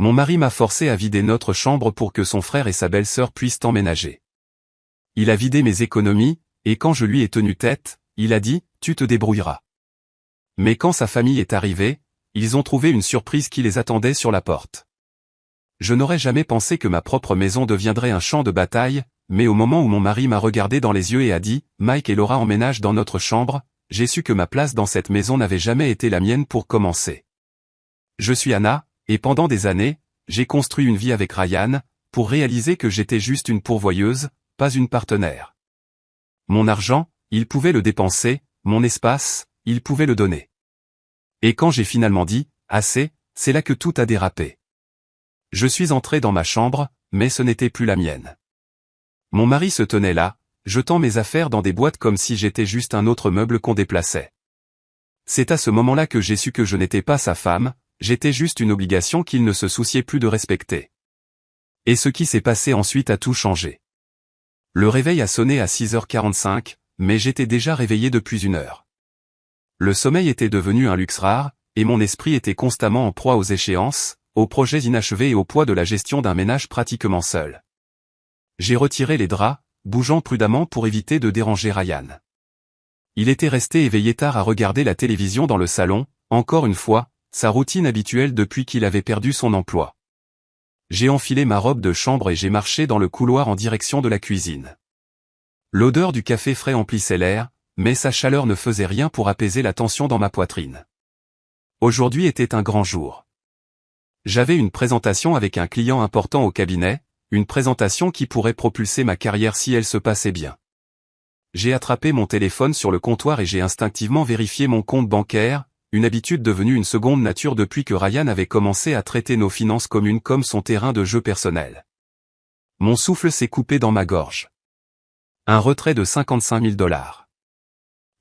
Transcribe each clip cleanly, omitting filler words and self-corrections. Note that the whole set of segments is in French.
Mon mari m'a forcé à vider notre chambre pour que son frère et sa belle-sœur puissent emménager. Il a vidé mes économies, et quand je lui ai tenu tête, il a dit « Tu te débrouilleras ». Mais quand sa famille est arrivée, ils ont trouvé une surprise qui les attendait sur la porte. Je n'aurais jamais pensé que ma propre maison deviendrait un champ de bataille, mais au moment où mon mari m'a regardé dans les yeux et a dit « Mike et Laura emménagent dans notre chambre », j'ai su que ma place dans cette maison n'avait jamais été la mienne pour commencer. Je suis Anna, et pendant des années, j'ai construit une vie avec Ryan, pour réaliser que j'étais juste une pourvoyeuse, pas une partenaire. Mon argent, il pouvait le dépenser, mon espace, il pouvait le donner. Et quand j'ai finalement dit « assez », c'est là que tout a dérapé. Je suis entré dans ma chambre, mais ce n'était plus la mienne. Mon mari se tenait là, jetant mes affaires dans des boîtes comme si j'étais juste un autre meuble qu'on déplaçait. C'est à ce moment-là que j'ai su que je n'étais pas sa femme, j'étais juste une obligation qu'il ne se souciait plus de respecter. Et ce qui s'est passé ensuite a tout changé. Le réveil a sonné à 6h45, mais j'étais déjà réveillé depuis 1 heure. Le sommeil était devenu un luxe rare, et mon esprit était constamment en proie aux échéances, aux projets inachevés et au poids de la gestion d'un ménage pratiquement seul. J'ai retiré les draps, bougeant prudemment pour éviter de déranger Ryan. Il était resté éveillé tard à regarder la télévision dans le salon, encore une fois, sa routine habituelle depuis qu'il avait perdu son emploi. J'ai enfilé ma robe de chambre et j'ai marché dans le couloir en direction de la cuisine. L'odeur du café frais emplissait l'air, mais sa chaleur ne faisait rien pour apaiser la tension dans ma poitrine. Aujourd'hui était un grand jour. J'avais une présentation avec un client important au cabinet, une présentation qui pourrait propulser ma carrière si elle se passait bien. J'ai attrapé mon téléphone sur le comptoir et j'ai instinctivement vérifié mon compte bancaire, une habitude devenue une seconde nature depuis que Ryan avait commencé à traiter nos finances communes comme son terrain de jeu personnel. Mon souffle s'est coupé dans ma gorge. Un retrait de 55 000 $.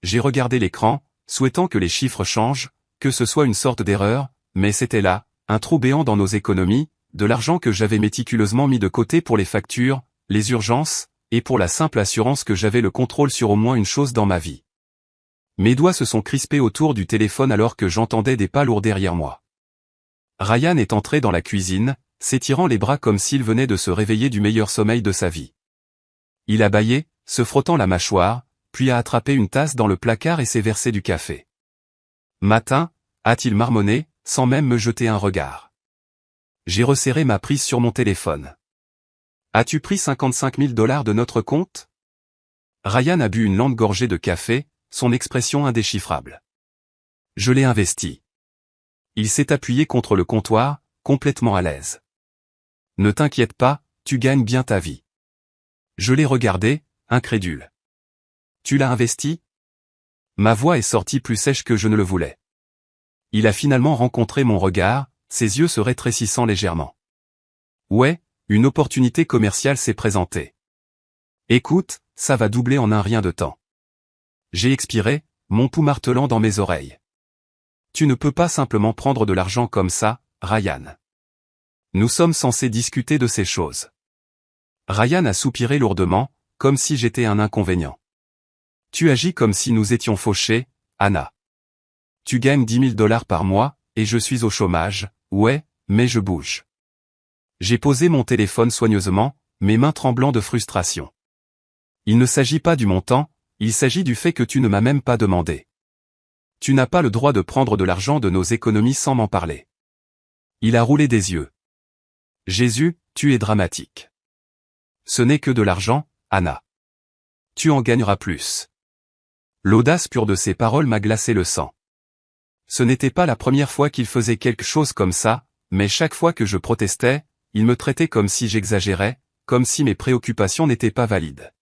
J'ai regardé l'écran, souhaitant que les chiffres changent, que ce soit une sorte d'erreur, mais c'était là, un trou béant dans nos économies, de l'argent que j'avais méticuleusement mis de côté pour les factures, les urgences, et pour la simple assurance que j'avais le contrôle sur au moins une chose dans ma vie. Mes doigts se sont crispés autour du téléphone alors que j'entendais des pas lourds derrière moi. Ryan est entré dans la cuisine, s'étirant les bras comme s'il venait de se réveiller du meilleur sommeil de sa vie. Il a bâillé, se frottant la mâchoire, puis a attrapé une tasse dans le placard et s'est versé du café. Matin, a-t-il marmonné, sans même me jeter un regard. J'ai resserré ma prise sur mon téléphone. As-tu pris 55 000 $ de notre compte? Ryan a bu une lente gorgée de café, son expression indéchiffrable. Je l'ai investi. Il s'est appuyé contre le comptoir, complètement à l'aise. Ne t'inquiète pas, tu gagnes bien ta vie. Je l'ai regardé, incrédule. Tu l'as investi? Ma voix est sortie plus sèche que je ne le voulais. Il a finalement rencontré mon regard, ses yeux se rétrécissant légèrement. Ouais, une opportunité commerciale s'est présentée. Écoute, ça va doubler en un rien de temps. J'ai expiré, mon pouls martelant dans mes oreilles. Tu ne peux pas simplement prendre de l'argent comme ça, Ryan. Nous sommes censés discuter de ces choses. Ryan a soupiré lourdement, comme si j'étais un inconvénient. Tu agis comme si nous étions fauchés, Anna. Tu gagnes 10 000 $ par mois, et je suis au chômage, ouais, mais je bouge. J'ai posé mon téléphone soigneusement, mes mains tremblant de frustration. Il ne s'agit pas du montant, il s'agit du fait que tu ne m'as même pas demandé. Tu n'as pas le droit de prendre de l'argent de nos économies sans m'en parler. Il a roulé des yeux. Jésus, tu es dramatique. Ce n'est que de l'argent, Anna. Tu en gagneras plus. L'audace pure de ses paroles m'a glacé le sang. Ce n'était pas la première fois qu'il faisait quelque chose comme ça, mais chaque fois que je protestais, il me traitait comme si j'exagérais, comme si mes préoccupations n'étaient pas valides.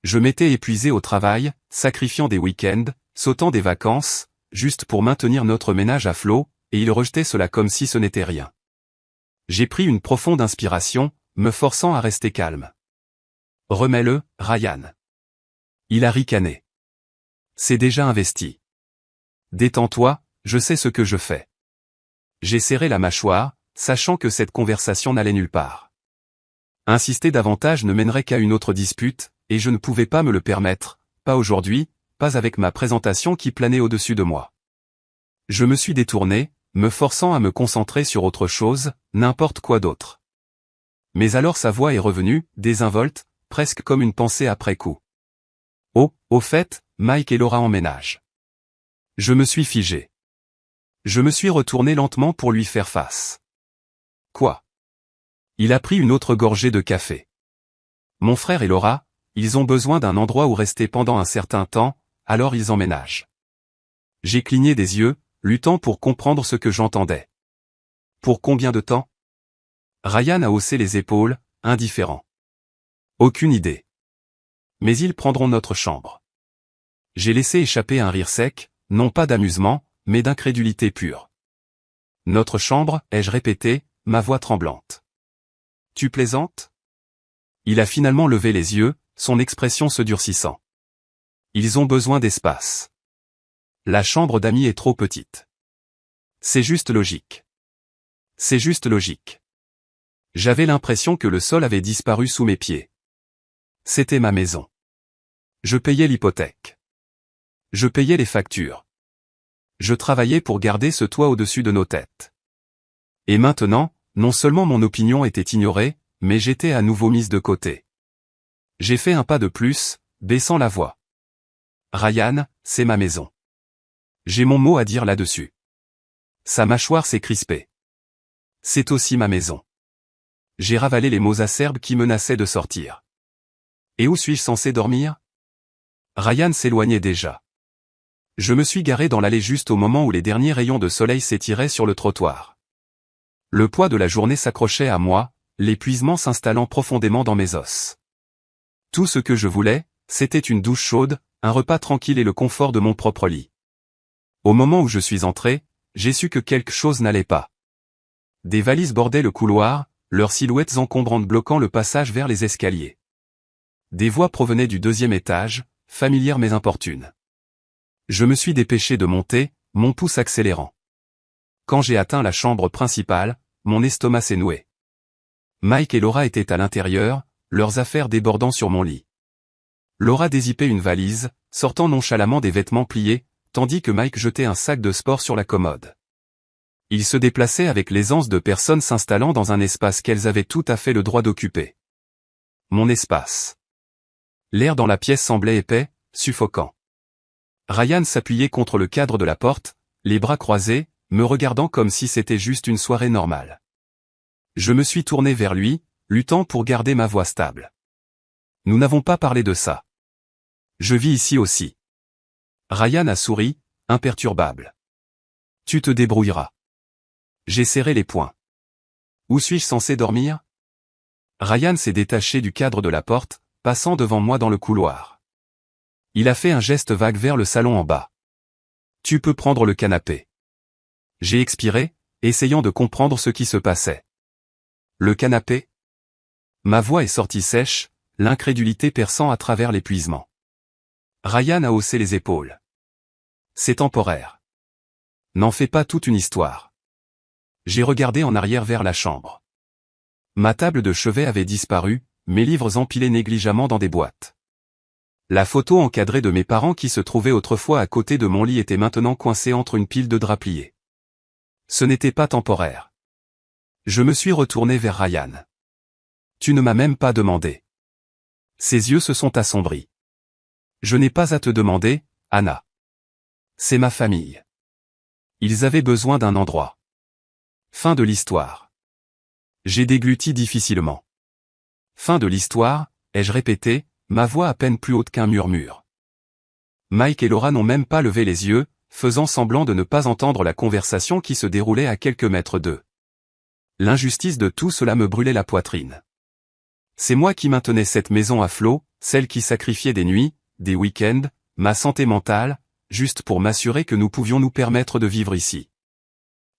Je m'étais épuisé au travail, sacrifiant des week-ends, sautant des vacances, juste pour maintenir notre ménage à flot, et il rejetait cela comme si ce n'était rien. J'ai pris une profonde inspiration, me forçant à rester calme. Remets-le, Ryan. Il a ricané. C'est déjà investi. Détends-toi, je sais ce que je fais. J'ai serré la mâchoire, sachant que cette conversation n'allait nulle part. Insister davantage ne mènerait qu'à une autre dispute, et je ne pouvais pas me le permettre, pas aujourd'hui, pas avec ma présentation qui planait au-dessus de moi. Je me suis détourné, me forçant à me concentrer sur autre chose, n'importe quoi d'autre. Mais alors sa voix est revenue, désinvolte, presque comme une pensée après coup. Oh, au fait, Mike et Laura emménagent. Je me suis figé. Je me suis retourné lentement pour lui faire face. Quoi? Il a pris une autre gorgée de café. Mon frère et Laura, ils ont besoin d'un endroit où rester pendant un certain temps, alors ils emménagent. J'ai cligné des yeux, luttant pour comprendre ce que j'entendais. Pour combien de temps? Ryan a haussé les épaules, indifférent. Aucune idée. Mais ils prendront notre chambre. J'ai laissé échapper un rire sec, non pas d'amusement, mais d'incrédulité pure. Notre chambre, ai-je répété, ma voix tremblante. Tu plaisantes? Il a finalement levé les yeux, son expression se durcissant. Ils ont besoin d'espace. La chambre d'amis est trop petite. C'est juste logique. C'est juste logique. J'avais l'impression que le sol avait disparu sous mes pieds. C'était ma maison. Je payais l'hypothèque. Je payais les factures. Je travaillais pour garder ce toit au-dessus de nos têtes. Et maintenant, non seulement mon opinion était ignorée, mais j'étais à nouveau mise de côté. J'ai fait un pas de plus, baissant la voix. Ryan, c'est ma maison. J'ai mon mot à dire là-dessus. Sa mâchoire s'est crispée. C'est aussi ma maison. J'ai ravalé les mots acerbes qui menaçaient de sortir. Et où suis-je censé dormir? Ryan s'éloignait déjà. Je me suis garé dans l'allée juste au moment où les derniers rayons de soleil s'étiraient sur le trottoir. Le poids de la journée s'accrochait à moi, l'épuisement s'installant profondément dans mes os. Tout ce que je voulais, c'était une douche chaude, un repas tranquille et le confort de mon propre lit. Au moment où je suis entré, j'ai su que quelque chose n'allait pas. Des valises bordaient le couloir, leurs silhouettes encombrantes bloquant le passage vers les escaliers. Des voix provenaient du deuxième étage, familières mais importunes. Je me suis dépêché de monter, mon pouce accélérant. Quand j'ai atteint la chambre principale, mon estomac s'est noué. Mike et Laura étaient à l'intérieur, leurs affaires débordant sur mon lit. Laura dézippait une valise, sortant nonchalamment des vêtements pliés, tandis que Mike jetait un sac de sport sur la commode. Ils se déplaçaient avec l'aisance de personnes s'installant dans un espace qu'elles avaient tout à fait le droit d'occuper. Mon espace. L'air dans la pièce semblait épais, suffocant. Ryan s'appuyait contre le cadre de la porte, les bras croisés, me regardant comme si c'était juste une soirée normale. Je me suis tourné vers lui, luttant pour garder ma voix stable. Nous n'avons pas parlé de ça. Je vis ici aussi. Ryan a souri, imperturbable. Tu te débrouilleras. J'ai serré les poings. Où suis-je censé dormir? Ryan s'est détaché du cadre de la porte, passant devant moi dans le couloir. Il a fait un geste vague vers le salon en bas. Tu peux prendre le canapé. J'ai expiré, essayant de comprendre ce qui se passait. Le canapé? Ma voix est sortie sèche, l'incrédulité perçant à travers l'épuisement. Ryan a haussé les épaules. C'est temporaire. N'en fais pas toute une histoire. J'ai regardé en arrière vers la chambre. Ma table de chevet avait disparu, mes livres empilés négligemment dans des boîtes. La photo encadrée de mes parents qui se trouvaient autrefois à côté de mon lit était maintenant coincée entre une pile de draps pliés. Ce n'était pas temporaire. Je me suis retourné vers Ryan. Tu ne m'as même pas demandé. Ses yeux se sont assombris. Je n'ai pas à te demander, Anna. C'est ma famille. Ils avaient besoin d'un endroit. Fin de l'histoire. J'ai dégluti difficilement. Fin de l'histoire, ai-je répété, ma voix à peine plus haute qu'un murmure. Mike et Laura n'ont même pas levé les yeux, faisant semblant de ne pas entendre la conversation qui se déroulait à quelques mètres d'eux. L'injustice de tout cela me brûlait la poitrine. C'est moi qui maintenais cette maison à flot, celle qui sacrifiait des nuits, des week-ends, ma santé mentale, juste pour m'assurer que nous pouvions nous permettre de vivre ici.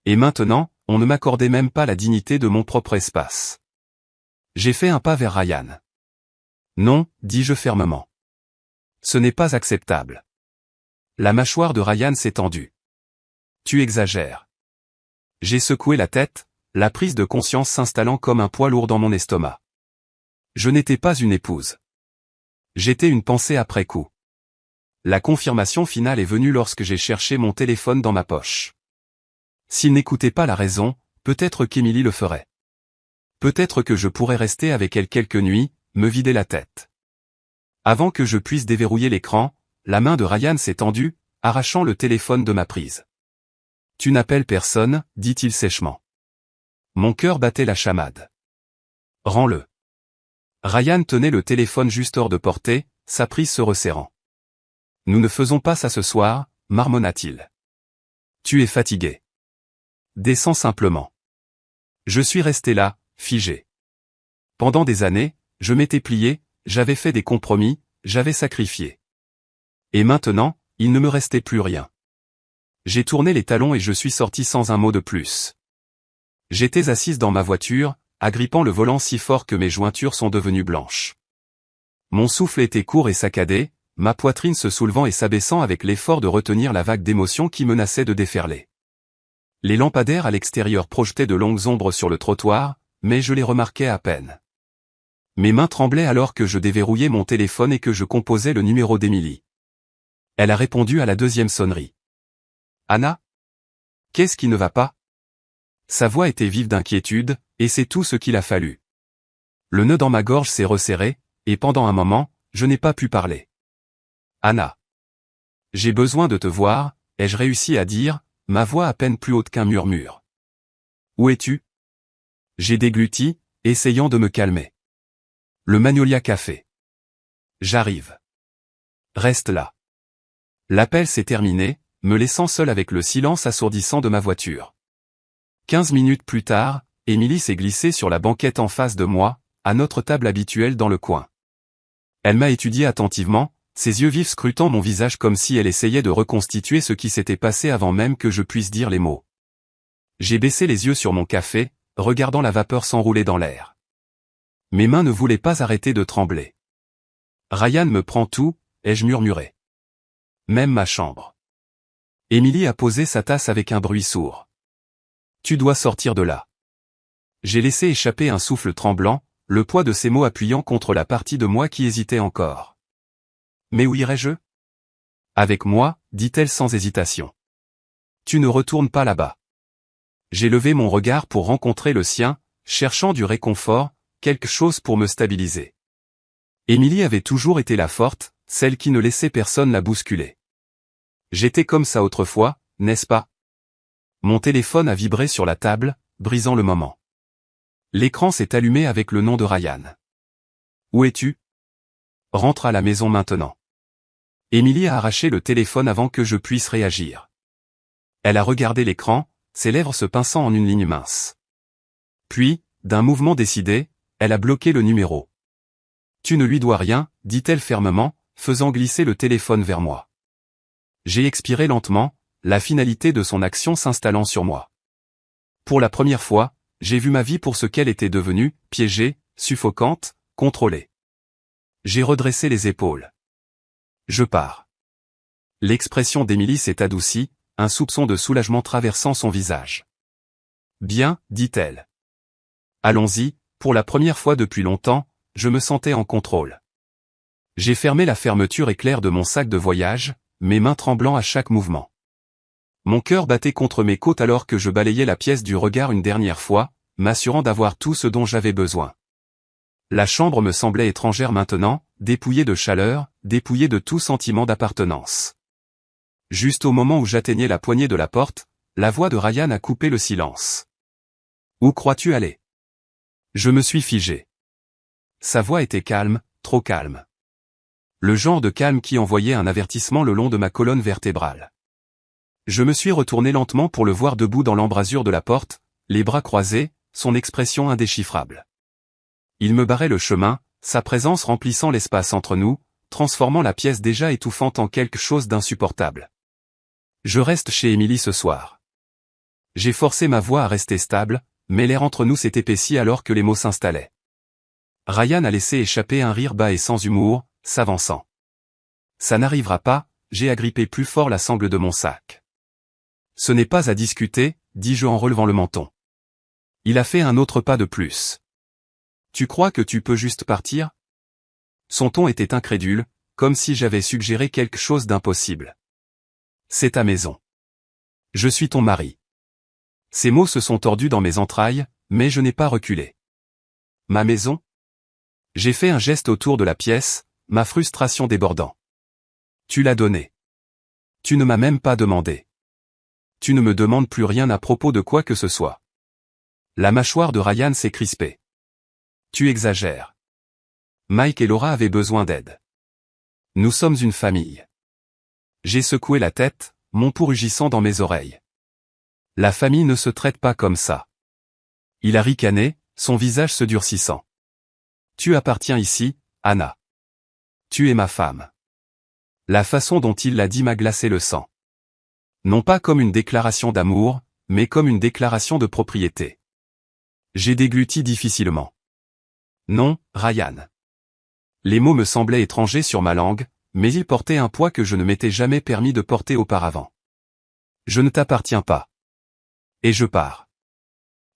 Et maintenant, on ne m'accordait même pas la dignité de mon propre espace. J'ai fait un pas vers Ryan. Non, dis-je fermement. Ce n'est pas acceptable. La mâchoire de Ryan s'est tendue. Tu exagères. J'ai secoué la tête, la prise de conscience s'installant comme un poids lourd dans mon estomac. Je n'étais pas une épouse. J'étais une pensée après coup. La confirmation finale est venue lorsque j'ai cherché mon téléphone dans ma poche. S'il n'écoutait pas la raison, peut-être qu'Émilie le ferait. Peut-être que je pourrais rester avec elle quelques nuits, me vider la tête. Avant que je puisse déverrouiller l'écran, la main de Ryan s'est tendue, arrachant le téléphone de ma prise. « Tu n'appelles personne, dit-il sèchement. Mon cœur battait la chamade. « Rends-le. » Ryan tenait le téléphone juste hors de portée, sa prise se resserrant. « Nous ne faisons pas ça ce soir, marmonna-t-il. Tu es fatigué. Descends simplement. » Je suis resté là, figé. Pendant des années, je m'étais plié, j'avais fait des compromis, j'avais sacrifié. Et maintenant, il ne me restait plus rien. J'ai tourné les talons et je suis sorti sans un mot de plus. J'étais assise dans ma voiture, agrippant le volant si fort que mes jointures sont devenues blanches. Mon souffle était court et saccadé, ma poitrine se soulevant et s'abaissant avec l'effort de retenir la vague d'émotions qui menaçait de déferler. Les lampadaires à l'extérieur projetaient de longues ombres sur le trottoir, mais je les remarquais à peine. Mes mains tremblaient alors que je déverrouillais mon téléphone et que je composais le numéro d'Émilie. Elle a répondu à la deuxième sonnerie. « Anna ? Qu'est-ce qui ne va pas ?» Sa voix était vive d'inquiétude, et c'est tout ce qu'il a fallu. Le nœud dans ma gorge s'est resserré, et pendant un moment, je n'ai pas pu parler. « Anna. J'ai besoin de te voir, ai-je réussi à dire, ma voix à peine plus haute qu'un murmure. « Où es-tu » J'ai dégluti, essayant de me calmer. « Le Magnolia Café. »« J'arrive. »« Reste là. » L'appel s'est terminé, me laissant seul avec le silence assourdissant de ma voiture. 15 minutes plus tard, Émilie s'est glissée sur la banquette en face de moi, à notre table habituelle dans le coin. Elle m'a étudié attentivement, ses yeux vifs scrutant mon visage comme si elle essayait de reconstituer ce qui s'était passé avant même que je puisse dire les mots. J'ai baissé les yeux sur mon café, regardant la vapeur s'enrouler dans l'air. Mes mains ne voulaient pas arrêter de trembler. « Ryan me prend tout », ai-je murmuré. Même ma chambre. Émilie a posé sa tasse avec un bruit sourd. « Tu dois sortir de là. » J'ai laissé échapper un souffle tremblant, le poids de ces mots appuyant contre la partie de moi qui hésitait encore. « Mais où irais-je » ? « Avec moi, dit-elle sans hésitation. Tu ne retournes pas là-bas. » J'ai levé mon regard pour rencontrer le sien, cherchant du réconfort, quelque chose pour me stabiliser. Émilie avait toujours été la forte, celle qui ne laissait personne la bousculer. J'étais comme ça autrefois, n'est-ce pas ? Mon téléphone a vibré sur la table, brisant le moment. L'écran s'est allumé avec le nom de Ryan. « Où es-tu ? Rentre à la maison maintenant. » Émilie a arraché le téléphone avant que je puisse réagir. Elle a regardé l'écran, ses lèvres se pinçant en une ligne mince. Puis, d'un mouvement décidé, elle a bloqué le numéro. « Tu ne lui dois rien, dit-elle fermement, faisant glisser le téléphone vers moi. J'ai expiré lentement, la finalité de son action s'installant sur moi. Pour la première fois, j'ai vu ma vie pour ce qu'elle était devenue, piégée, suffocante, contrôlée. J'ai redressé les épaules. Je pars. L'expression d'Émilie s'est adoucie, un soupçon de soulagement traversant son visage. Bien, dit-elle. Allons-y, pour la première fois depuis longtemps, je me sentais en contrôle. J'ai fermé la fermeture éclair de mon sac de voyage, mes mains tremblant à chaque mouvement. Mon cœur battait contre mes côtes alors que je balayais la pièce du regard une dernière fois, m'assurant d'avoir tout ce dont j'avais besoin. La chambre me semblait étrangère maintenant, dépouillée de chaleur, dépouillée de tout sentiment d'appartenance. Juste au moment où j'atteignais la poignée de la porte, la voix de Ryan a coupé le silence. « Où crois-tu aller » Je me suis figé. Sa voix était calme, trop calme. Le genre de calme qui envoyait un avertissement le long de ma colonne vertébrale. Je me suis retourné lentement pour le voir debout dans l'embrasure de la porte, les bras croisés, son expression indéchiffrable. Il me barrait le chemin, sa présence remplissant l'espace entre nous, transformant la pièce déjà étouffante en quelque chose d'insupportable. Je reste chez Émilie ce soir. J'ai forcé ma voix à rester stable, mais l'air entre nous s'est épaissi alors que les mots s'installaient. Ryan a laissé échapper un rire bas et sans humour, s'avançant. Ça n'arrivera pas, j'ai agrippé plus fort la sangle de mon sac. Ce n'est pas à discuter, dis-je en relevant le menton. Il a fait un autre pas de plus. Tu crois que tu peux juste partir ? Son ton était incrédule, comme si j'avais suggéré quelque chose d'impossible. C'est ta maison. Je suis ton mari. Ces mots se sont tordus dans mes entrailles, mais je n'ai pas reculé. Ma maison? J'ai fait un geste autour de la pièce, ma frustration débordant. Tu l'as donnée. Tu ne m'as même pas demandé. Tu ne me demandes plus rien à propos de quoi que ce soit. La mâchoire de Ryan s'est crispée. Tu exagères. Mike et Laura avaient besoin d'aide. Nous sommes une famille. J'ai secoué la tête, mon pouls rugissant dans mes oreilles. La famille ne se traite pas comme ça. Il a ricané, son visage se durcissant. Tu appartiens ici, Anna. Tu es ma femme. La façon dont il l'a dit m'a glacé le sang. Non pas comme une déclaration d'amour, mais comme une déclaration de propriété. J'ai dégluti difficilement. Non, Ryan. Les mots me semblaient étrangers sur ma langue, mais ils portaient un poids que je ne m'étais jamais permis de porter auparavant. Je ne t'appartiens pas. Et je pars.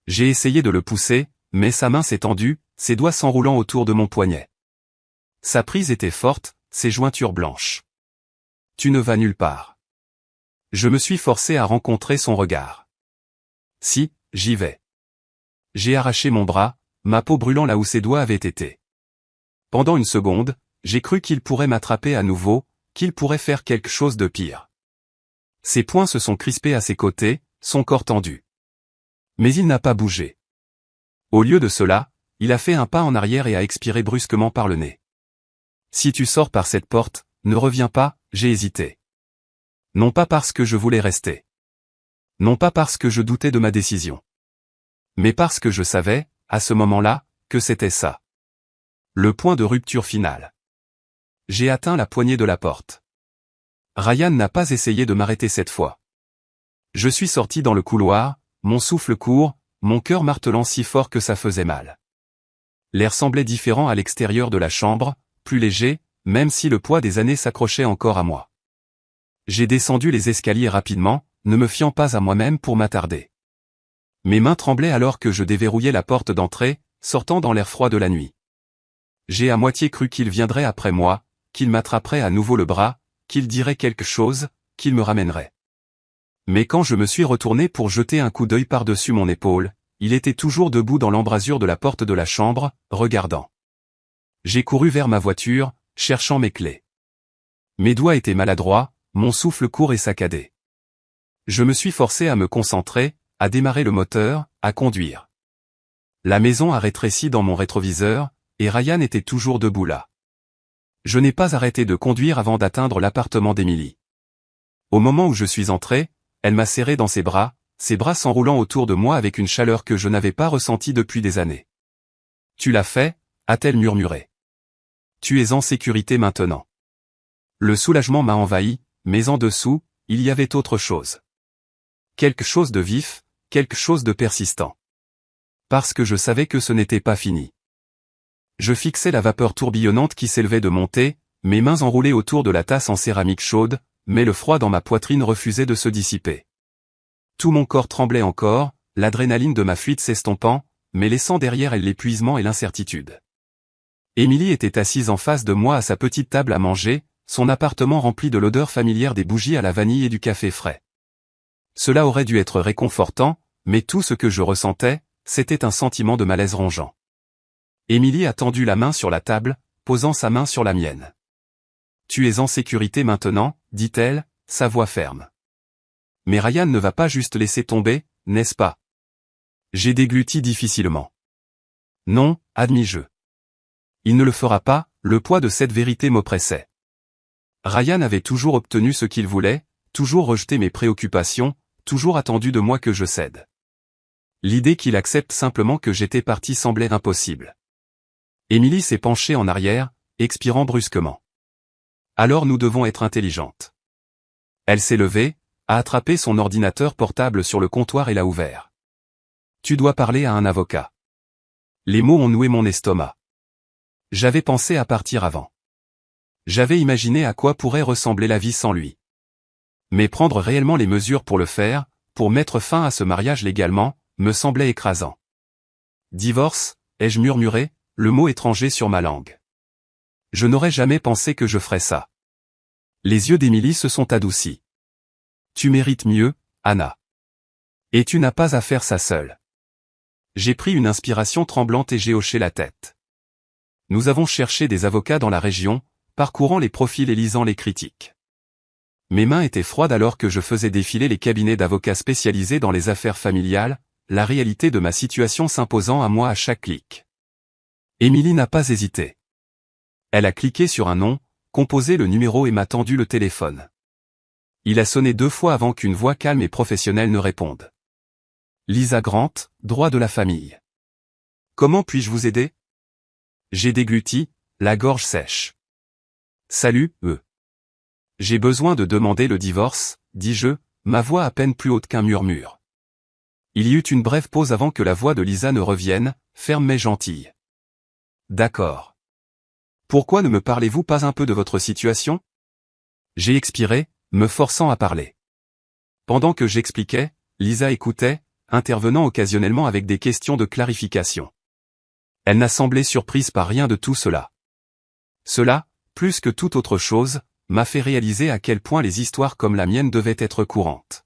J'ai essayé de le pousser, mais sa main s'est tendue, ses doigts s'enroulant autour de mon poignet. Sa prise était forte, ses jointures blanches. Tu ne vas nulle part. Je me suis forcé à rencontrer son regard. Si, j'y vais. J'ai arraché mon bras, ma peau brûlant là où ses doigts avaient été. Pendant une seconde, j'ai cru qu'il pourrait m'attraper à nouveau, qu'il pourrait faire quelque chose de pire. Ses poings se sont crispés à ses côtés, son corps tendu. Mais il n'a pas bougé. Au lieu de cela, il a fait un pas en arrière et a expiré brusquement par le nez. Si tu sors par cette porte, ne reviens pas, j'ai hésité. Non pas parce que je voulais rester. Non pas parce que je doutais de ma décision. Mais parce que je savais, à ce moment-là, que c'était ça. Le point de rupture final. J'ai atteint la poignée de la porte. Ryan n'a pas essayé de m'arrêter cette fois. Je suis sorti dans le couloir, mon souffle court, mon cœur martelant si fort que ça faisait mal. L'air semblait différent à l'extérieur de la chambre, plus léger, même si le poids des années s'accrochait encore à moi. J'ai descendu les escaliers rapidement, ne me fiant pas à moi-même pour m'attarder. Mes mains tremblaient alors que je déverrouillais la porte d'entrée, sortant dans l'air froid de la nuit. J'ai à moitié cru qu'il viendrait après moi, qu'il m'attraperait à nouveau le bras, qu'il dirait quelque chose, qu'il me ramènerait. Mais quand je me suis retourné pour jeter un coup d'œil par-dessus mon épaule, il était toujours debout dans l'embrasure de la porte de la chambre, regardant. J'ai couru vers ma voiture, cherchant mes clés. Mes doigts étaient maladroits, mon souffle court et saccadé. Je me suis forcé à me concentrer, à démarrer le moteur, à conduire. La maison a rétréci dans mon rétroviseur, et Ryan était toujours debout là. Je n'ai pas arrêté de conduire avant d'atteindre l'appartement d'Emily. Au moment où je suis entré, elle m'a serré dans ses bras s'enroulant autour de moi avec une chaleur que je n'avais pas ressentie depuis des années. « Tu l'as fait » a-t-elle murmuré. « Tu es en sécurité maintenant. » Le soulagement m'a envahi, mais en dessous, il y avait autre chose. Quelque chose de vif, quelque chose de persistant. Parce que je savais que ce n'était pas fini. Je fixais la vapeur tourbillonnante qui s'élevait de monter, mes mains enroulées autour de la tasse en céramique chaude, mais le froid dans ma poitrine refusait de se dissiper. Tout mon corps tremblait encore, l'adrénaline de ma fuite s'estompant, mais laissant derrière elle l'épuisement et l'incertitude. Emily était assise en face de moi à sa petite table à manger, son appartement rempli de l'odeur familière des bougies à la vanille et du café frais. Cela aurait dû être réconfortant, mais tout ce que je ressentais, c'était un sentiment de malaise rongeant. Emily a tendu la main sur la table, posant sa main sur la mienne. « Tu es en sécurité maintenant » dit-elle, sa voix ferme. « Mais Ryan ne va pas juste laisser tomber, n'est-ce pas ?» J'ai dégluti difficilement. « Non » admis-je. « Il ne le fera pas » le poids de cette vérité m'oppressait. Ryan avait toujours obtenu ce qu'il voulait, toujours rejeté mes préoccupations, toujours attendu de moi que je cède. L'idée qu'il accepte simplement que j'étais parti semblait impossible. Emily s'est penchée en arrière, expirant brusquement. Alors nous devons être intelligentes. Elle s'est levée, a attrapé son ordinateur portable sur le comptoir et l'a ouvert. Tu dois parler à un avocat. Les mots ont noué mon estomac. J'avais pensé à partir avant. J'avais imaginé à quoi pourrait ressembler la vie sans lui. Mais prendre réellement les mesures pour le faire, pour mettre fin à ce mariage légalement, me semblait écrasant. Divorce, ai-je murmuré, le mot étranger sur ma langue. Je n'aurais jamais pensé que je ferais ça. Les yeux d'Emily se sont adoucis. Tu mérites mieux, Anna. Et tu n'as pas à faire ça seul. J'ai pris une inspiration tremblante et j'ai hoché la tête. Nous avons cherché des avocats dans la région, parcourant les profils et lisant les critiques. Mes mains étaient froides alors que je faisais défiler les cabinets d'avocats spécialisés dans les affaires familiales, la réalité de ma situation s'imposant à moi à chaque clic. Émilie n'a pas hésité. Elle a cliqué sur un nom, composé le numéro et m'a tendu le téléphone. Il a sonné 2 fois avant qu'une voix calme et professionnelle ne réponde. Lisa Grant, droit de la famille. Comment puis-je vous aider? J'ai dégluti, la gorge sèche. Salut, J'ai besoin de demander le divorce, dis-je, ma voix à peine plus haute qu'un murmure. Il y eut une brève pause avant que la voix de Lisa ne revienne, ferme mais gentille. D'accord. Pourquoi ne me parlez-vous pas un peu de votre situation? J'ai expiré, me forçant à parler. Pendant que j'expliquais, Lisa écoutait, intervenant occasionnellement avec des questions de clarification. Elle n'a semblé surprise par rien de tout cela. Cela, plus que toute autre chose, m'a fait réaliser à quel point les histoires comme la mienne devaient être courantes.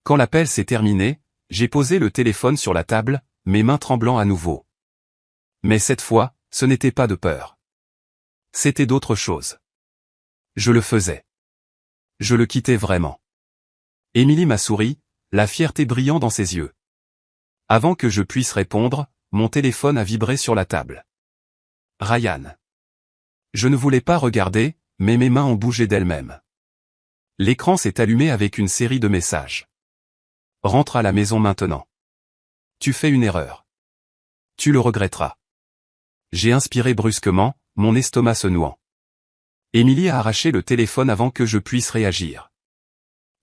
Quand l'appel s'est terminé, j'ai posé le téléphone sur la table, mes mains tremblant à nouveau. Mais cette fois, ce n'était pas de peur. C'était d'autre chose. Je le faisais. Je le quittais vraiment. Émilie m'a souri, la fierté brillant dans ses yeux. Avant que je puisse répondre, mon téléphone a vibré sur la table. Ryan. Je ne voulais pas regarder, mais mes mains ont bougé d'elles-mêmes. L'écran s'est allumé avec une série de messages. Rentre à la maison maintenant. Tu fais une erreur. Tu le regretteras. J'ai inspiré brusquement, mon estomac se nouant. Émilie a arraché le téléphone avant que je puisse réagir.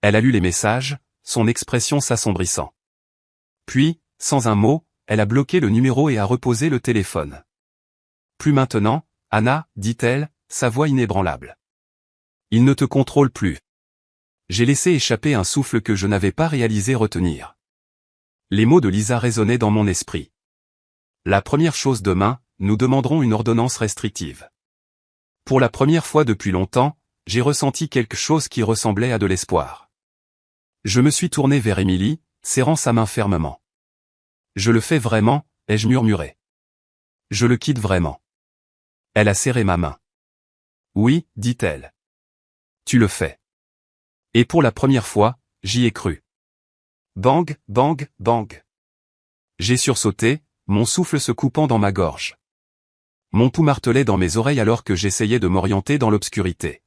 Elle a lu les messages, son expression s'assombrissant. Puis, sans un mot, elle a bloqué le numéro et a reposé le téléphone. Plus maintenant, Anna, dit-elle, sa voix inébranlable. Il ne te contrôle plus. J'ai laissé échapper un souffle que je n'avais pas réalisé retenir. Les mots de Lisa résonnaient dans mon esprit. La première chose demain, nous demanderons une ordonnance restrictive. Pour la première fois depuis longtemps, j'ai ressenti quelque chose qui ressemblait à de l'espoir. Je me suis tourné vers Émilie, serrant sa main fermement. Je le fais vraiment, ai-je murmuré. Je le quitte vraiment. Elle a serré ma main. Oui, dit-elle. Tu le fais. Et pour la première fois, j'y ai cru. Bang, bang, bang. J'ai sursauté, mon souffle se coupant dans ma gorge. Mon pouls martelait dans mes oreilles alors que j'essayais de m'orienter dans l'obscurité.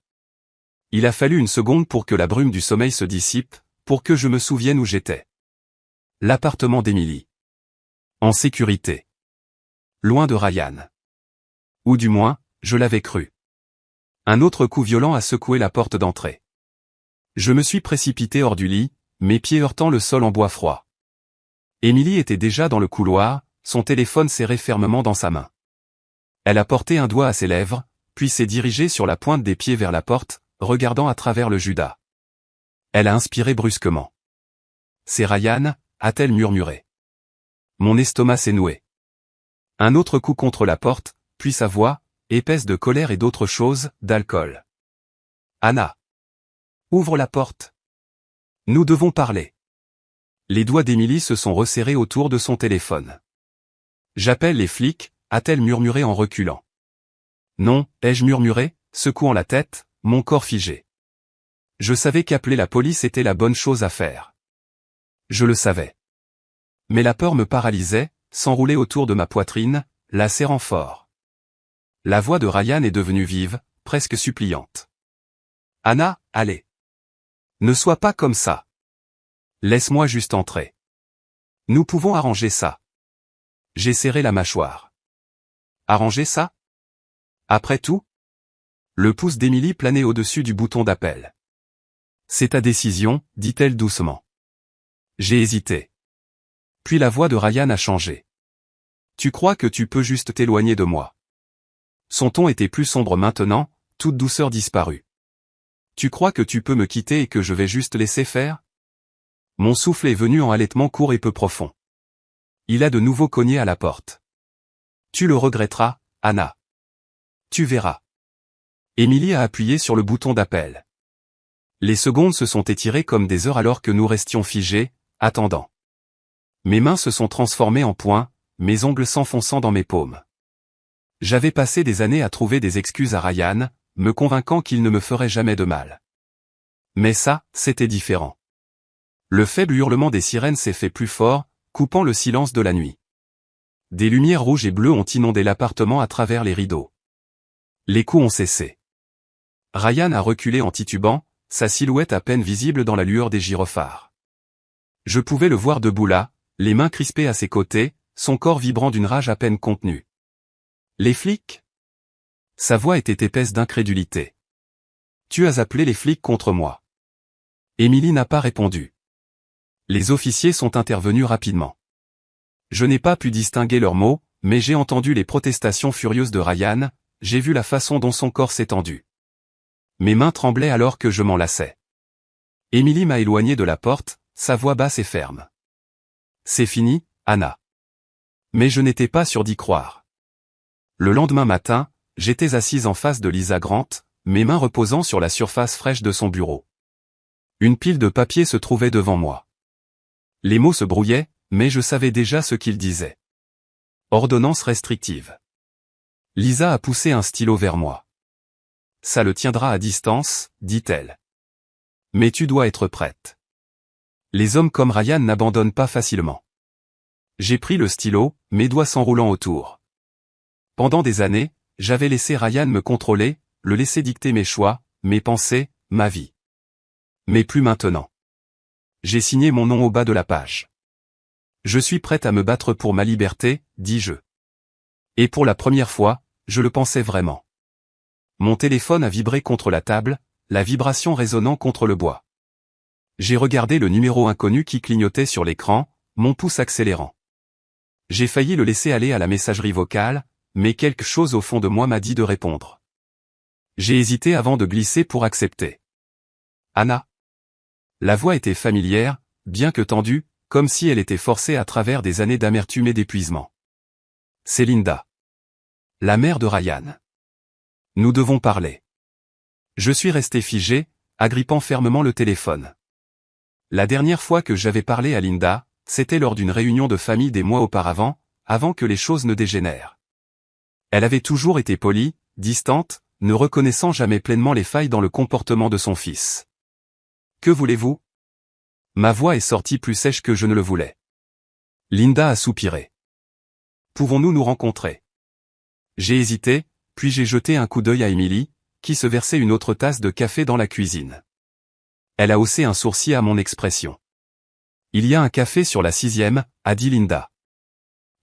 Il a fallu une seconde pour que la brume du sommeil se dissipe, pour que je me souvienne où j'étais. L'appartement d'Émilie. En sécurité. Loin de Ryan. Ou du moins, je l'avais cru. Un autre coup violent a secoué la porte d'entrée. Je me suis précipité hors du lit, mes pieds heurtant le sol en bois froid. Émilie était déjà dans le couloir, son téléphone serré fermement dans sa main. Elle a porté un doigt à ses lèvres, puis s'est dirigée sur la pointe des pieds vers la porte, regardant à travers le judas. Elle a inspiré brusquement. C'est Ryan, a-t-elle murmuré. Mon estomac s'est noué. Un autre coup contre la porte, puis sa voix, épaisse de colère et d'autre chose, d'alcool. Anna. Ouvre la porte. Nous devons parler. Les doigts d'Émilie se sont resserrés autour de son téléphone. J'appelle les flics, a-t-elle murmuré en reculant. Non, ai-je murmuré, secouant la tête, mon corps figé. Je savais qu'appeler la police était la bonne chose à faire. Je le savais. Mais la peur me paralysait, s'enroulait autour de ma poitrine, la serrant fort. La voix de Ryan est devenue vive, presque suppliante. Anna, allez. Ne sois pas comme ça. Laisse-moi juste entrer. Nous pouvons arranger ça. J'ai serré la mâchoire. Arranger ça? Après tout? Le pouce d'Émilie planait au-dessus du bouton d'appel. C'est ta décision, dit-elle doucement. J'ai hésité. Puis la voix de Ryan a changé. Tu crois que tu peux juste t'éloigner de moi? Son ton était plus sombre maintenant, toute douceur disparue. Tu crois que tu peux me quitter et que je vais juste laisser faire? Mon souffle est venu en halètement court et peu profond. Il a de nouveau cogné à la porte. Tu le regretteras, Anna. Tu verras. Émilie a appuyé sur le bouton d'appel. Les secondes se sont étirées comme des heures alors que nous restions figés, attendant. Mes mains se sont transformées en poings, mes ongles s'enfonçant dans mes paumes. J'avais passé des années à trouver des excuses à Ryan, me convainquant qu'il ne me ferait jamais de mal. Mais ça, c'était différent. Le faible hurlement des sirènes s'est fait plus fort, coupant le silence de la nuit. Des lumières rouges et bleues ont inondé l'appartement à travers les rideaux. Les coups ont cessé. Ryan a reculé en titubant, sa silhouette à peine visible dans la lueur des gyrophares. Je pouvais le voir debout là, les mains crispées à ses côtés, son corps vibrant d'une rage à peine contenue. Les flics ? Sa voix était épaisse d'incrédulité. Tu as appelé les flics contre moi. Émilie n'a pas répondu. Les officiers sont intervenus rapidement. Je n'ai pas pu distinguer leurs mots, mais j'ai entendu les protestations furieuses de Ryan, j'ai vu la façon dont son corps s'est tendu. Mes mains tremblaient alors que je m'enlaçais. Émilie m'a éloigné de la porte, sa voix basse et ferme. C'est fini, Anna. Mais je n'étais pas sûr d'y croire. Le lendemain matin, j'étais assise en face de Lisa Grant, mes mains reposant sur la surface fraîche de son bureau. Une pile de papier se trouvait devant moi. Les mots se brouillaient, mais je savais déjà ce qu'ils disaient. Ordonnance restrictive. Lisa a poussé un stylo vers moi. Ça le tiendra à distance, dit-elle. Mais tu dois être prête. Les hommes comme Ryan n'abandonnent pas facilement. J'ai pris le stylo, mes doigts s'enroulant autour. Pendant des années, j'avais laissé Ryan me contrôler, le laisser dicter mes choix, mes pensées, ma vie. Mais plus maintenant. J'ai signé mon nom au bas de la page. Je suis prête à me battre pour ma liberté, dis-je. Et pour la première fois, je le pensais vraiment. Mon téléphone a vibré contre la table, la vibration résonnant contre le bois. J'ai regardé le numéro inconnu qui clignotait sur l'écran, mon pouce accélérant. J'ai failli le laisser aller à la messagerie vocale, mais quelque chose au fond de moi m'a dit de répondre. J'ai hésité avant de glisser pour accepter. Anna. La voix était familière, bien que tendue, comme si elle était forcée à travers des années d'amertume et d'épuisement. C'est Linda. La mère de Ryan. Nous devons parler. Je suis resté figé, agrippant fermement le téléphone. La dernière fois que j'avais parlé à Linda, c'était lors d'une réunion de famille des mois auparavant, avant que les choses ne dégénèrent. Elle avait toujours été polie, distante, ne reconnaissant jamais pleinement les failles dans le comportement de son fils. Que voulez-vous ? Ma voix est sortie plus sèche que je ne le voulais. Linda a soupiré. Pouvons-nous nous rencontrer ? J'ai hésité, puis j'ai jeté un coup d'œil à Émilie, qui se versait une autre tasse de café dans la cuisine. Elle a haussé un sourcil à mon expression. Il y a un café sur la 6e, a dit Linda.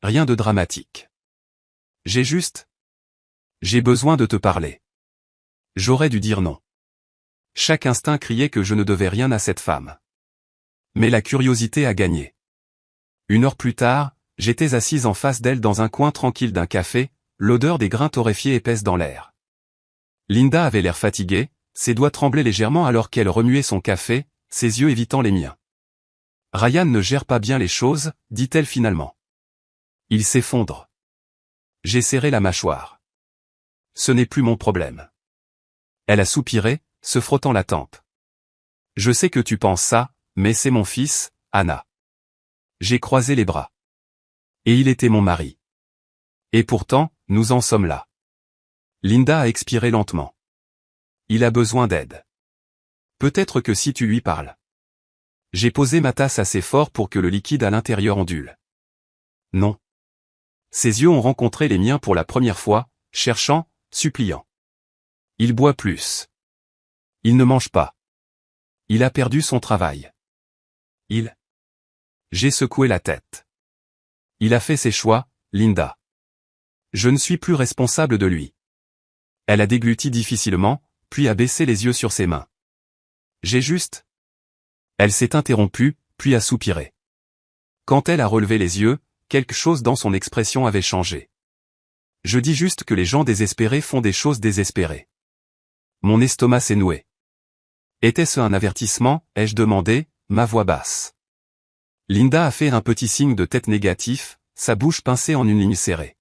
Rien de dramatique. J'ai besoin de te parler. J'aurais dû dire non. Chaque instinct criait que je ne devais rien à cette femme. Mais la curiosité a gagné. 1 heure plus tard, j'étais assise en face d'elle dans un coin tranquille d'un café, l'odeur des grains torréfiés épaisse dans l'air. Linda avait l'air fatiguée, ses doigts tremblaient légèrement alors qu'elle remuait son café, ses yeux évitant les miens. Ryan ne gère pas bien les choses, dit-elle finalement. Il s'effondre. J'ai serré la mâchoire. Ce n'est plus mon problème. Elle a soupiré, se frottant la tempe. Je sais que tu penses ça, mais c'est mon fils, Anna. J'ai croisé les bras. Et il était mon mari. Et pourtant, nous en sommes là. Linda a expiré lentement. Il a besoin d'aide. Peut-être que si tu lui parles. J'ai posé ma tasse assez fort pour que le liquide à l'intérieur ondule. Non. Ses yeux ont rencontré les miens pour la première fois, cherchant, suppliant. Il boit plus. Il ne mange pas. Il a perdu son travail. J'ai secoué la tête. Il a fait ses choix, Linda. Je ne suis plus responsable de lui. Elle a dégluti difficilement, puis a baissé les yeux sur ses mains. Elle s'est interrompue, puis a soupiré. Quand elle a relevé les yeux, quelque chose dans son expression avait changé. Je dis juste que les gens désespérés font des choses désespérées. Mon estomac s'est noué. Était-ce un avertissement, ai-je demandé, ma voix basse. Linda a fait un petit signe de tête négatif, sa bouche pincée en une ligne serrée.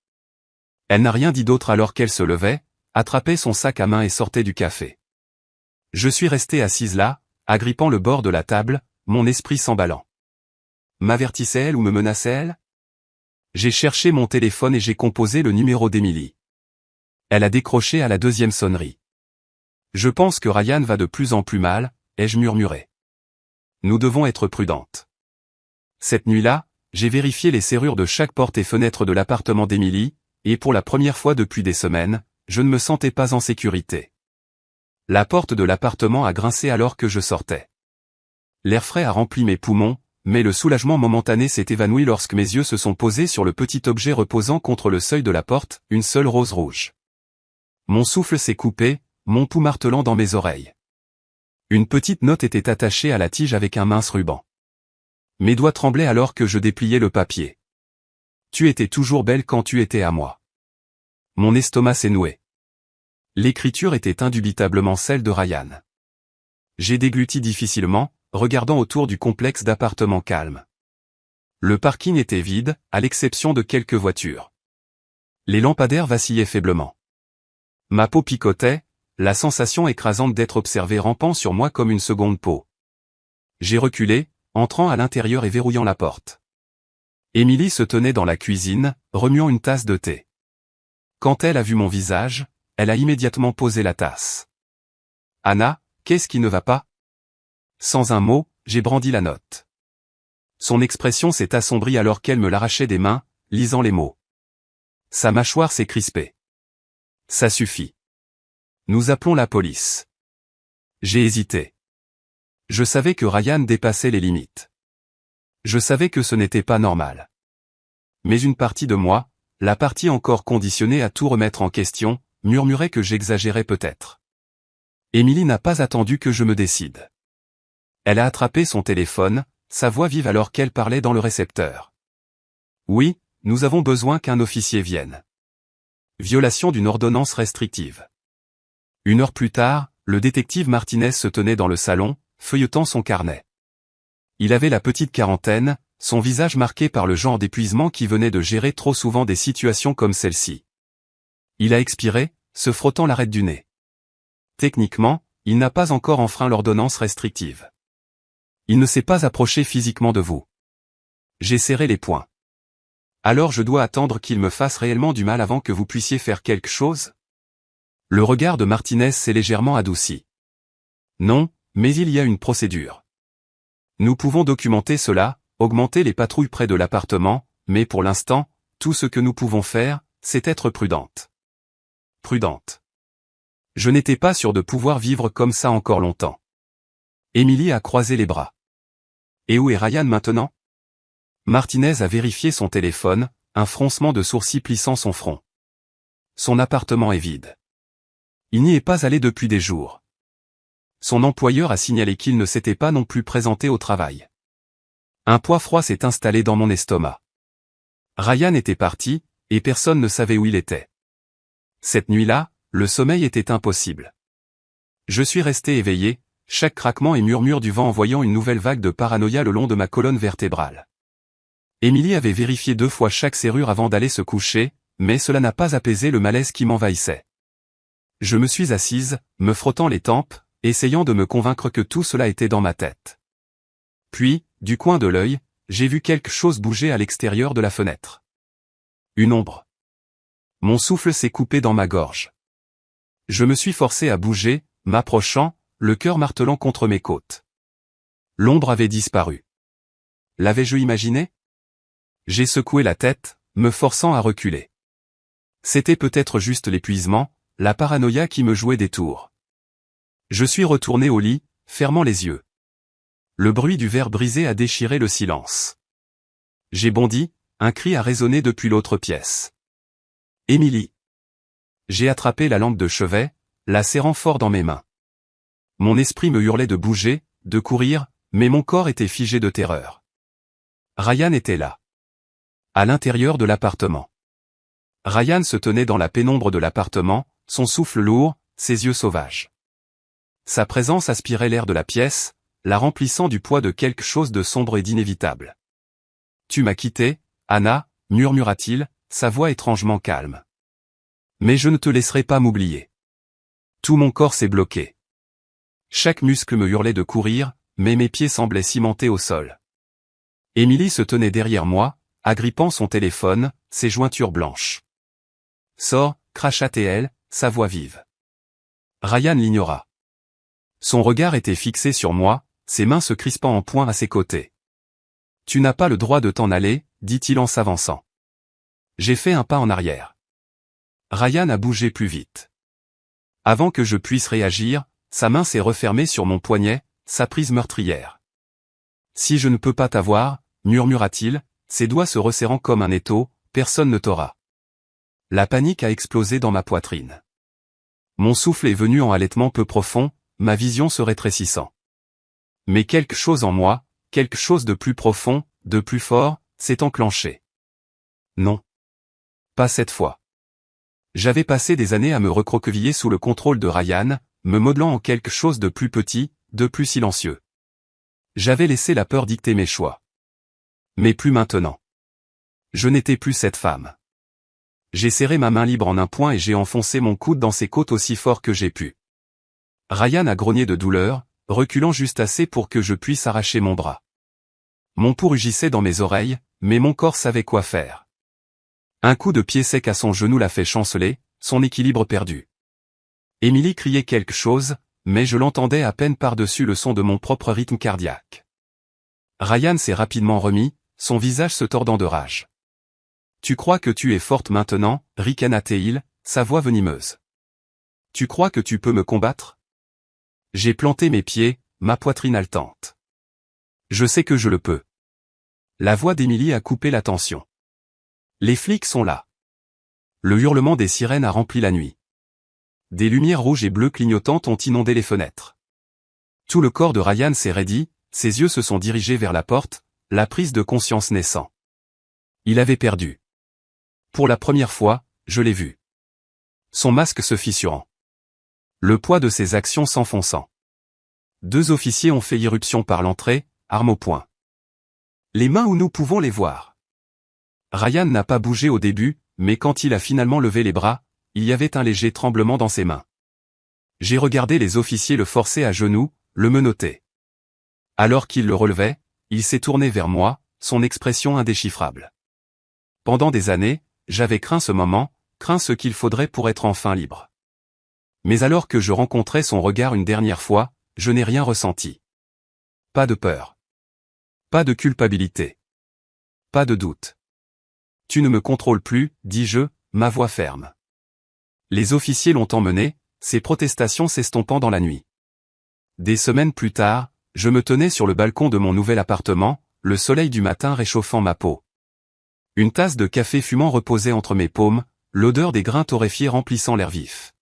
Elle n'a rien dit d'autre alors qu'elle se levait, attrapait son sac à main et sortait du café. Je suis resté assise là, agrippant le bord de la table, mon esprit s'emballant. M'avertissait-elle ou me menaçait-elle? J'ai cherché mon téléphone et j'ai composé le numéro d'Emily. Elle a décroché à la deuxième sonnerie. Je pense que Ryan va de plus en plus mal, ai-je murmuré. Nous devons être prudentes. Cette nuit-là, j'ai vérifié les serrures de chaque porte et fenêtre de l'appartement d'Emily, et pour la première fois depuis des semaines, je ne me sentais pas en sécurité. La porte de l'appartement a grincé alors que je sortais. L'air frais a rempli mes poumons, mais le soulagement momentané s'est évanoui lorsque mes yeux se sont posés sur le petit objet reposant contre le seuil de la porte, une seule rose rouge. Mon souffle s'est coupé, mon pouls martelant dans mes oreilles. Une petite note était attachée à la tige avec un mince ruban. Mes doigts tremblaient alors que je dépliais le papier. Tu étais toujours belle quand tu étais à moi. Mon estomac s'est noué. L'écriture était indubitablement celle de Ryan. J'ai dégluti difficilement, regardant autour du complexe d'appartements calmes. Le parking était vide, à l'exception de quelques voitures. Les lampadaires vacillaient faiblement. Ma peau picotait, la sensation écrasante d'être observé rampant sur moi comme une seconde peau. J'ai reculé, entrant à l'intérieur et verrouillant la porte. Emily se tenait dans la cuisine, remuant une tasse de thé. Quand elle a vu mon visage, elle a immédiatement posé la tasse. « Anna, qu'est-ce qui ne va pas ?» Sans un mot, j'ai brandi la note. Son expression s'est assombrie alors qu'elle me l'arrachait des mains, lisant les mots. Sa mâchoire s'est crispée. « Ça suffit. Nous appelons la police. » J'ai hésité. Je savais que Ryan dépassait les limites. Je savais que ce n'était pas normal. Mais une partie de moi, la partie encore conditionnée à tout remettre en question, murmurait que j'exagérais peut-être. Emily n'a pas attendu que je me décide. Elle a attrapé son téléphone, sa voix vive alors qu'elle parlait dans le récepteur. « Oui, nous avons besoin qu'un officier vienne. » Violation d'une ordonnance restrictive. 1 heure plus tard, le détective Martinez se tenait dans le salon, feuilletant son carnet. Il avait la petite quarantaine, son visage marqué par le genre d'épuisement qui venait de gérer trop souvent des situations comme celle-ci. Il a expiré, se frottant l'arête du nez. Techniquement, il n'a pas encore enfreint l'ordonnance restrictive. Il ne s'est pas approché physiquement de vous. J'ai serré les poings. Alors je dois attendre qu'il me fasse réellement du mal avant que vous puissiez faire quelque chose? Le regard de Martinez s'est légèrement adouci. Non, mais il y a une procédure. Nous pouvons documenter cela, augmenter les patrouilles près de l'appartement, mais pour l'instant, tout ce que nous pouvons faire, c'est être prudente. Prudente. Je n'étais pas sûr de pouvoir vivre comme ça encore longtemps. Emily a croisé les bras. Et où est Ryan maintenant? Martinez a vérifié son téléphone, un froncement de sourcils plissant son front. Son appartement est vide. Il n'y est pas allé depuis des jours. Son employeur a signalé qu'il ne s'était pas non plus présenté au travail. Un poids froid s'est installé dans mon estomac. Ryan était parti, et personne ne savait où il était. Cette nuit-là, le sommeil était impossible. Je suis resté éveillé, chaque craquement et murmure du vent envoyant une nouvelle vague de paranoïa le long de ma colonne vertébrale. Emily avait vérifié 2 fois chaque serrure avant d'aller se coucher, mais cela n'a pas apaisé le malaise qui m'envahissait. Je me suis assise, me frottant les tempes, essayant de me convaincre que tout cela était dans ma tête. Puis, du coin de l'œil, j'ai vu quelque chose bouger à l'extérieur de la fenêtre. Une ombre. Mon souffle s'est coupé dans ma gorge. Je me suis forcé à bouger, m'approchant, le cœur martelant contre mes côtes. L'ombre avait disparu. L'avais-je imaginé? J'ai secoué la tête, me forçant à reculer. C'était peut-être juste l'épuisement, la paranoïa qui me jouait des tours. Je suis retourné au lit, fermant les yeux. Le bruit du verre brisé a déchiré le silence. J'ai bondi, un cri a résonné depuis l'autre pièce. Emily. J'ai attrapé la lampe de chevet, la serrant fort dans mes mains. Mon esprit me hurlait de bouger, de courir, mais mon corps était figé de terreur. Ryan était là. À l'intérieur de l'appartement. Ryan se tenait dans la pénombre de l'appartement, son souffle lourd, ses yeux sauvages. Sa présence aspirait l'air de la pièce, la remplissant du poids de quelque chose de sombre et d'inévitable. « Tu m'as quitté, Anna » murmura-t-il, sa voix étrangement calme. « Mais je ne te laisserai pas m'oublier. » Tout mon corps s'est bloqué. Chaque muscle me hurlait de courir, mais mes pieds semblaient cimentés au sol. Émilie se tenait derrière moi, agrippant son téléphone, ses jointures blanches. Sors, cracha-t-elle, sa voix vive. Ryan l'ignora. Son regard était fixé sur moi, ses mains se crispant en poing à ses côtés. Tu n'as pas le droit de t'en aller, dit-il en s'avançant. J'ai fait un pas en arrière. Ryan a bougé plus vite. Avant que je puisse réagir, sa main s'est refermée sur mon poignet, sa prise meurtrière. Si je ne peux pas t'avoir, murmura-t-il, ses doigts se resserrant comme un étau, personne ne t'aura. La panique a explosé dans ma poitrine. Mon souffle est venu en halètement peu profond, ma vision se rétrécissant. Mais quelque chose en moi, quelque chose de plus profond, de plus fort, s'est enclenché. Non. Pas cette fois. J'avais passé des années à me recroqueviller sous le contrôle de Ryan, me modelant en quelque chose de plus petit, de plus silencieux. J'avais laissé la peur dicter mes choix. Mais plus maintenant. Je n'étais plus cette femme. J'ai serré ma main libre en un poing et j'ai enfoncé mon coude dans ses côtes aussi fort que j'ai pu. Ryan a grogné de douleur, reculant juste assez pour que je puisse arracher mon bras. Mon pouls rugissait dans mes oreilles, mais mon corps savait quoi faire. Un coup de pied sec à son genou l'a fait chanceler, son équilibre perdu. Émilie criait quelque chose, mais je l'entendais à peine par-dessus le son de mon propre rythme cardiaque. Ryan s'est rapidement remis, son visage se tordant de rage. Tu crois que tu es forte maintenant, ricana-t-il, sa voix venimeuse. Tu crois que tu peux me combattre? J'ai planté mes pieds, ma poitrine haletante. Je sais que je le peux. La voix d'Émilie a coupé la tension. Les flics sont là. Le hurlement des sirènes a rempli la nuit. Des lumières rouges et bleues clignotantes ont inondé les fenêtres. Tout le corps de Ryan s'est raidi, ses yeux se sont dirigés vers la porte, la prise de conscience naissant. Il avait perdu. Pour la première fois, je l'ai vu. Son masque se fissurant. Le poids de ses actions s'enfonçant. 2 officiers ont fait irruption par l'entrée, armes au poing. Les mains où nous pouvons les voir. Ryan n'a pas bougé au début, mais quand il a finalement levé les bras, il y avait un léger tremblement dans ses mains. J'ai regardé les officiers le forcer à genoux, le menotter. Alors qu'il le relevait, il s'est tourné vers moi, son expression indéchiffrable. Pendant des années, j'avais craint ce moment, craint ce qu'il faudrait pour être enfin libre. Mais alors que je rencontrais son regard une dernière fois, je n'ai rien ressenti. Pas de peur. Pas de culpabilité. Pas de doute. Tu ne me contrôles plus, dis-je, ma voix ferme. Les officiers l'ont emmené, ses protestations s'estompant dans la nuit. Des semaines plus tard, je me tenais sur le balcon de mon nouvel appartement, le soleil du matin réchauffant ma peau. Une tasse de café fumant reposait entre mes paumes, l'odeur des grains torréfiés remplissant l'air vif.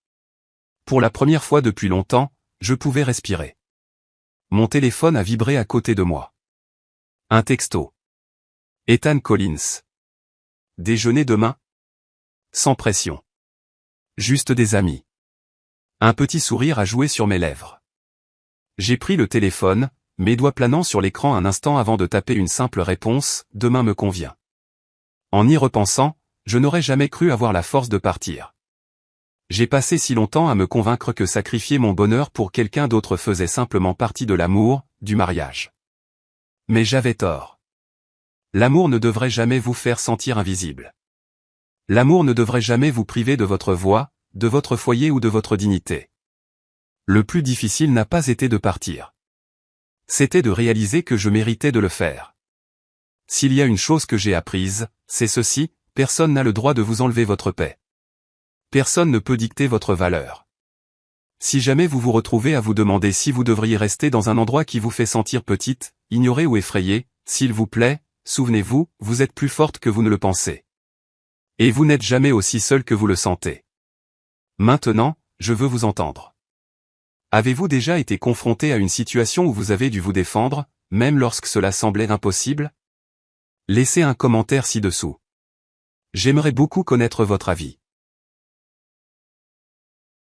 Pour la première fois depuis longtemps, je pouvais respirer. Mon téléphone a vibré à côté de moi. Un texto. Ethan Collins. Déjeuner demain? Sans pression. Juste des amis. Un petit sourire a joué sur mes lèvres. J'ai pris le téléphone, mes doigts planant sur l'écran un instant avant de taper une simple réponse, demain me convient. En y repensant, je n'aurais jamais cru avoir la force de partir. J'ai passé si longtemps à me convaincre que sacrifier mon bonheur pour quelqu'un d'autre faisait simplement partie de l'amour, du mariage. Mais j'avais tort. L'amour ne devrait jamais vous faire sentir invisible. L'amour ne devrait jamais vous priver de votre voix, de votre foyer ou de votre dignité. Le plus difficile n'a pas été de partir. C'était de réaliser que je méritais de le faire. S'il y a une chose que j'ai apprise, c'est ceci, personne n'a le droit de vous enlever votre paix. Personne ne peut dicter votre valeur. Si jamais vous vous retrouvez à vous demander si vous devriez rester dans un endroit qui vous fait sentir petite, ignorée ou effrayée, s'il vous plaît, souvenez-vous, vous êtes plus forte que vous ne le pensez. Et vous n'êtes jamais aussi seule que vous le sentez. Maintenant, je veux vous entendre. Avez-vous déjà été confronté à une situation où vous avez dû vous défendre, même lorsque cela semblait impossible? Laissez un commentaire ci-dessous. J'aimerais beaucoup connaître votre avis.